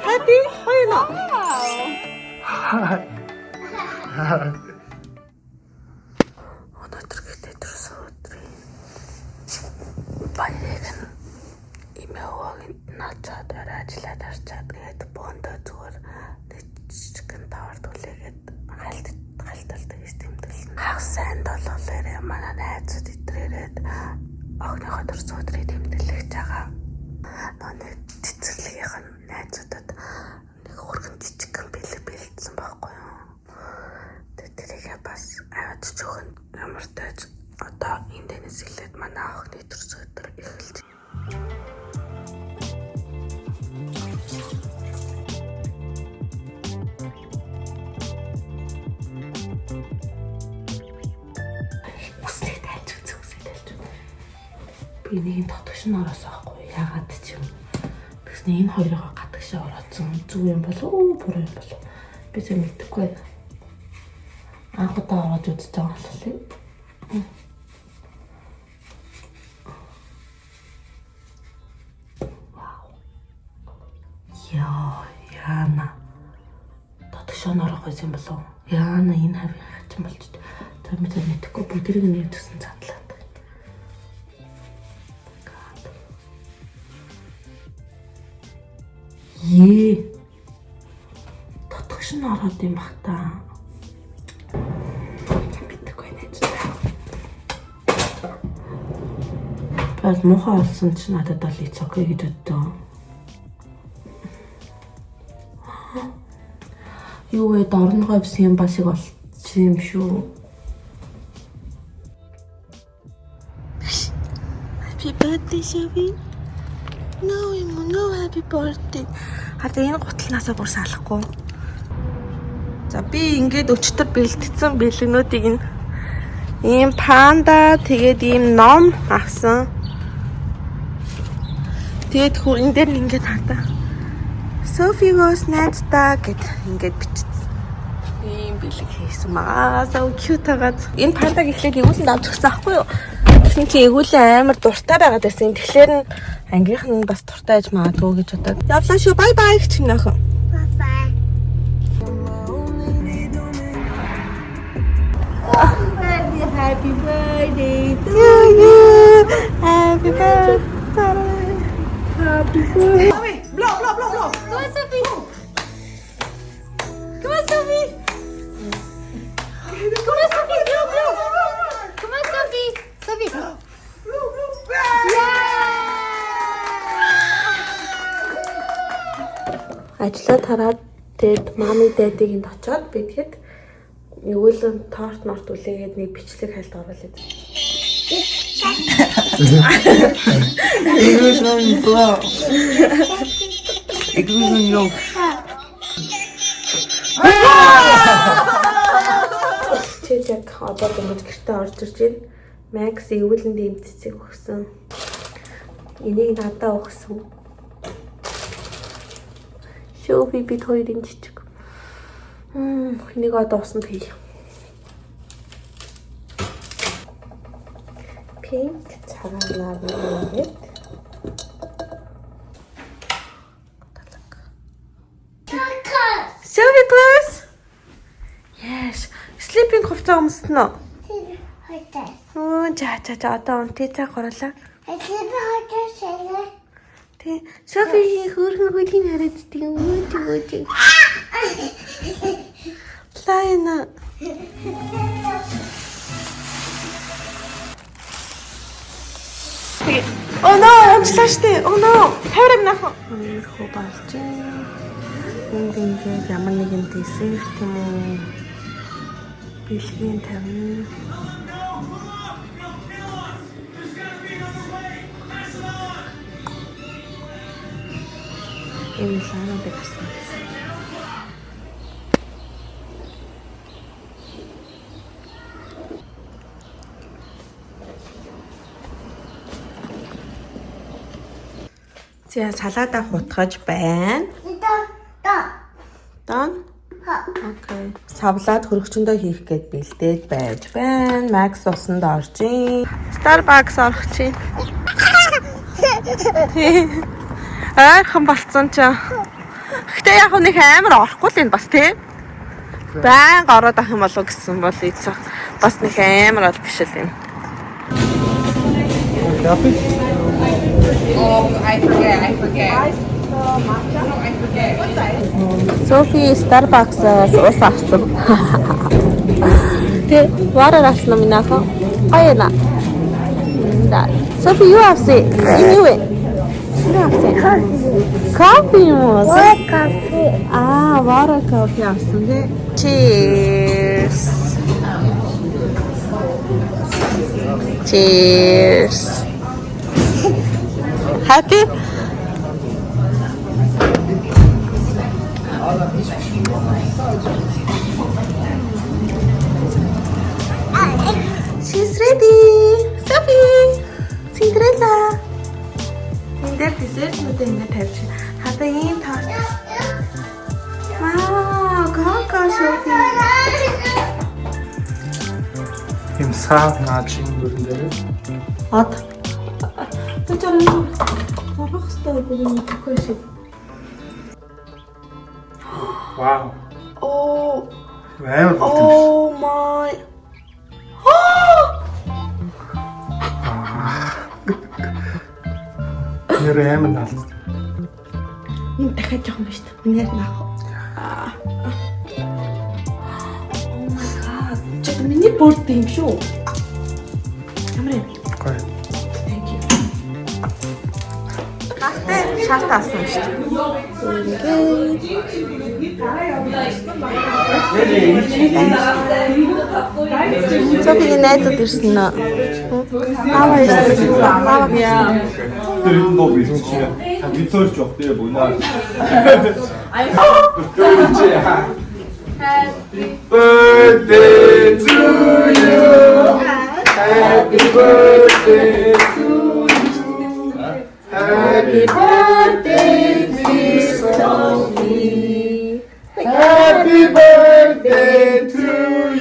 Happy Hoina. Өнөөдөр гэдэг төрсөн өдрийн баярыг имэваг начаад ажиллаад арчаад гээд бондоо зүгээр чихэн тавар түлээгээд халталдаг системтэл хагас сайн долоолоо манай найзууд идрээд огныхоо төрсөн өдрийг тэмдэглэж байгаа. Нэг цэцэрлэгийнх нь найзуудад нэг хурган жижигхэн бэлдсэн байхгүй юу. Тэрийг бас аваад чөхөн ямар тааж одоо эндээс эхлээд манай охины төрсөн өдөр эхэлж. Би нэг татгш нь ороос аахгүй яагаад ч юм. Тэгснэ энэ хоёроо гадагшаа ороодсон зүг юм болов уу буруу юм болов. Би зөв мэдэхгүй. Анхудаа ороод үзэж байгаа болов. Вау. Яна. Татгш нь орох юм болов. Яна энэ хавь хачин болж. За мэдэхгүй бүгдийг нь ядсан цадлаа. Татгш нь ороод юм бах та. Мэдээгүй нэ. Бас мохоо олсон ч надад бол it's okay гэж боддоо. Юу вэ дорногоо бисийн басыг болчих юм шүү. Happy birthday Shelby. No happy birthday. Харин энэ гутланаасаа бүр салахгүй. За би ингээд өчтөр бэлтгэсэн бэлгнүүдийг нь ийм панда тэгээд ийм ном авсан. Тэгээд энэ дээр ингээд хатаа. Софигоос найздаа гэд ингээд бичсэн. Ийм бэлэг хийсэн маа. So cute тагаад. Энэ пандаг ихлээр эгүүлэнд авч өгсөн аахгүй юу? Тэгсэн чи эгүүлэн амар дуртай байгаад байсан. Тэгэхээр нь ангийнх нь бас дуртай аж магадгүй гэж бодоод. Явлаа шүү. Bye bye гэж юм нөхөн. Bye bye. Happy birthday to you. Happy birthday. Happy birthday. Blow. Come on, Sophie. Come on, Sophie. Come on, Sophie. Blow. Come on, Sophie. Sophie. Ажлаа тараад тэгэд мами дэдийг энд очоод би тэгэхэд өвөлөн торт морт үлээгээд нэг бичлэг хальт оруулаад. Эгүүсэн блоо. Эгүүсэн ёо. Чичэг одоо ингэж гэртээ орж ирж байна. Макс өвөлөнд энд цэцэг өгсөн. Энийг надад өгсөн. Шоуби бид хоёрын жижиг. Энийг одоо усан тий. Pink цагаанаар нэгээд. Шоуби класс. Yes. Sleeping хувцас өмснө. За одоо унтээ цаг гурлаа. Тэ Софи хөрхөн хөлийн хараад тийм өөч. Лайна. Oh no, онцлаа штэ. Oh no. Таврам нах. Хөө болж. Энд ямар нэгэн десерт юм уу? Бэлгийн тавина. Энэ лайна бэксэн. За салаада хутгаж байна. Дон. Окей. савлаад хөрөгчөндөө хийх гээд бэлдээд байж байна. Max усанд орж ийн. Starbucks орох чинь. Айхан болцсон ч. Гэтэ яг нэг амар орохгүй л энэ бас тий. Баян ороод ах юм болов гэсэн бол ийцээ. Бас нэг амар бол биш л юм. Oh, I forget. Sophie Starbucks ус авсан. Тэ water авсан юм нааха. Аяна. Да. Sophie юу авсан? Юу вэ? Юу авсан? Coffee юу? Coffee. Water coffee авсан тий. Cheers. Cheers. Happy? She's ready. Sophie. Cinderella. Эндэр десерт нүдэ ингэ тавьчих. Хадаа ийм таа. Вау, Coco Sophie. Им сав наачин бүрэн дээр. Од. Тэчээр зарах хэвээр бүгд төгөө шиг. Вау. Oh. Амар болтой. Oh my. Нэр амар наалт. Энэ дахиад жоохон биш та. Минер наах. Oh my god. Чад миний борд юм шүү. Ямар юм? Гой. Thank you. Гахтай шалт авсан шүү дээ. Софигийн найзууд ирсэн нөө. Аваа ирсэн. Тэр энэ доо биш чи. Витόρч явах дээ бунаа. Happy birthday to you. Happy birthday to you. Happy birthday dear Sophie. Happy birthday to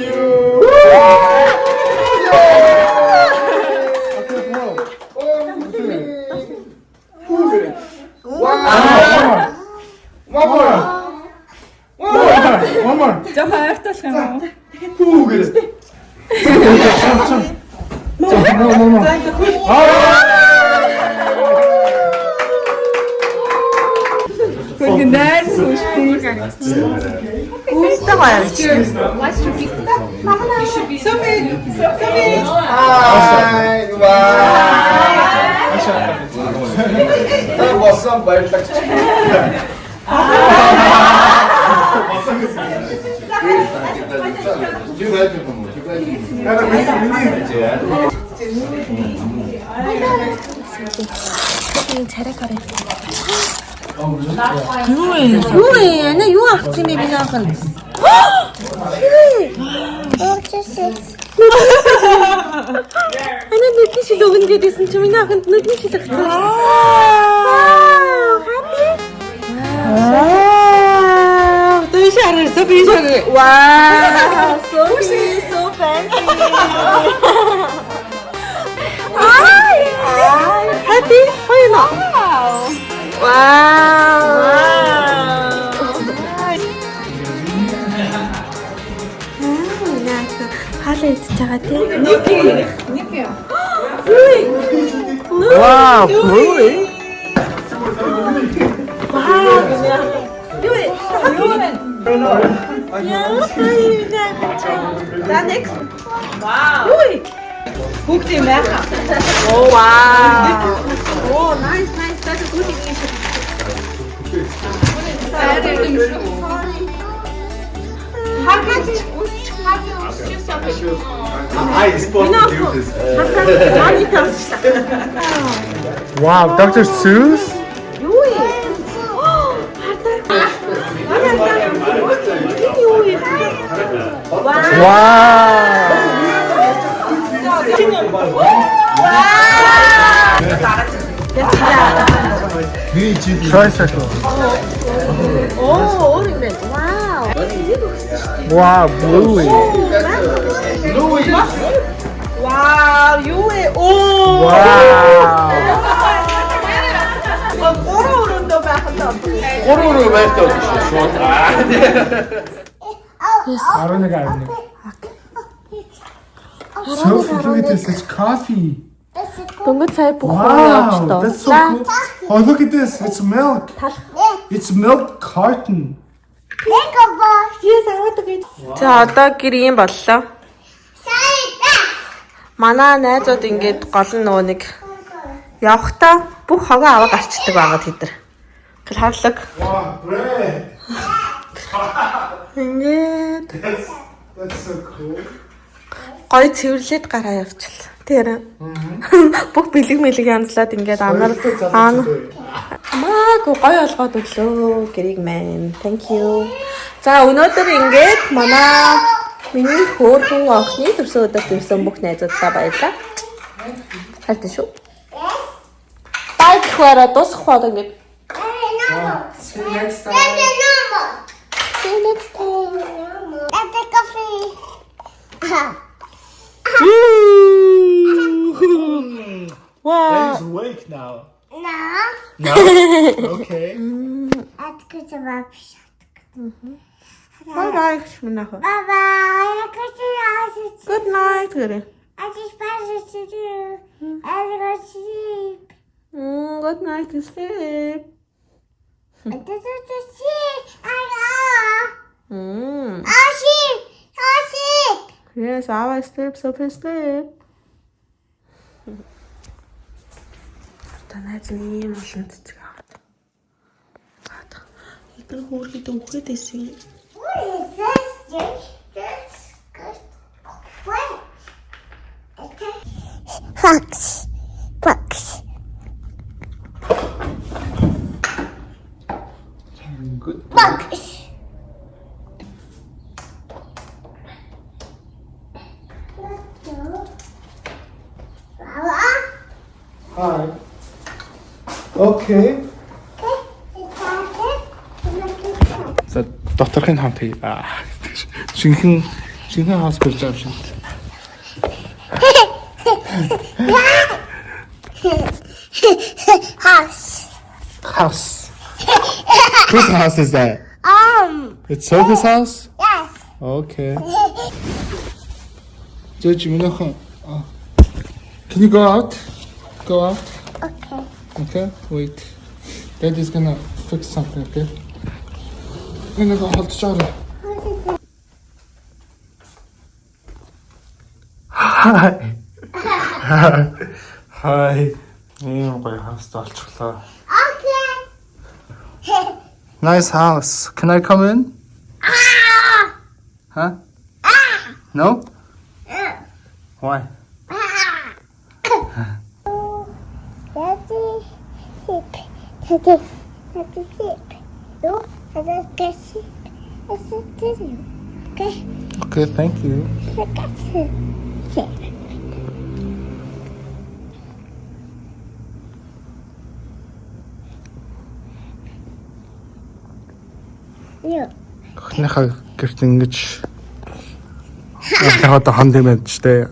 you. One more. Жохоо ойртуулах юм уу? Хүү гэрэ. Гэнэ найс хүчтэй. Гүйтэй гоё. Софи. Ай, вау. Босон баярлаж. Юу вэ? Яна юу авсан бэ би наах нь? Ана нүдний шиг өгнө гэдээсэн чи миний ахынд нүдний шиг авсан. Wow, Sophie, so fancy. Happy? Oh, you know. Wow. Хаалаа идчихэж байгаа тийм. Нэг юм. Вау, really? Next. Вау. Бүгд юм байхаа. Oh wow. Oh nice. That's a good initiative. I supposed to do this. Wow, Dr. Seuss? Wow. Choice. Oh, 오리맨. 와우. Wow, Bluey. Wow, юу вэ? Оо. Wow. Гурван өрөөндөө байхад л. Гурван байртай шүү шууд. Арон нэг. So look at this, it's coffee. Дөнгөж сая бүх Wow, явж that's so cool. Oh, look at this, it's milk. It's milk carton. За одоо гэр юм боллоо. Манай найзууд ингээд гол нь нөгөө нэг явхдаа бүх хогоо аваа гарчдаг байгаа тэд нар. Гэр харлаг. Wow, bread. Ингээд That's so cool. гой цэвэрлээд гараа явчихлаа. Тэр бүх бэлэг мэлэг янзлаад ингээд амар Амаагүй гоё олгоод өглөө гэрийг маань. Thank you. За өнөөдөр ингээд миний хөөрхөн охины төрсөн өдөрт ирсэн бүх найзуудаа баярлалаа. Хайртай шүү. Бай гэхээрээ дуусах бол ингээд. See you next time. See you next time. That's a coffee. Wow. Daddy's awake now. No. No? Okay. That's good to have. Bye bye. Минах. Bye bye. Good night гэрээ. I just passed to do. I go to sleep. Good night to sleep. I just to sleep. I go. Mm. Oh, sheep. Oh, sheep. Yes, I will sleep, so please sleep. Танайз нэг юм олон цэцэг аваад. Эдгээр хөөрхөд өгөхөд исэн. What is this? That's good. What? Fox. Fox. Good. Fox. Hi. Okay. За доторхын хамт хий. Шинхэн хаус барьж байгаа юм шиг. House. House. Whose house is that? It's Sophie's house? Yes. Okay. Judge, can you go out? Go out. Okay. Okay, wait. Daddy's gonna fix something, okay? I'm gonna go hold the shoulder. Hi. Hi. Ийм гоё хаустай олчихлоо. Okay. Nice house. Can I come in? Huh? No? Why? Daddy, sheep. Daddy, sheep. You have a good sheep. It's a tissue. Okay? Okay, thank you. Look at it. You. Охиныхаа гэрт ингэж одоо хонд юм байж тээ.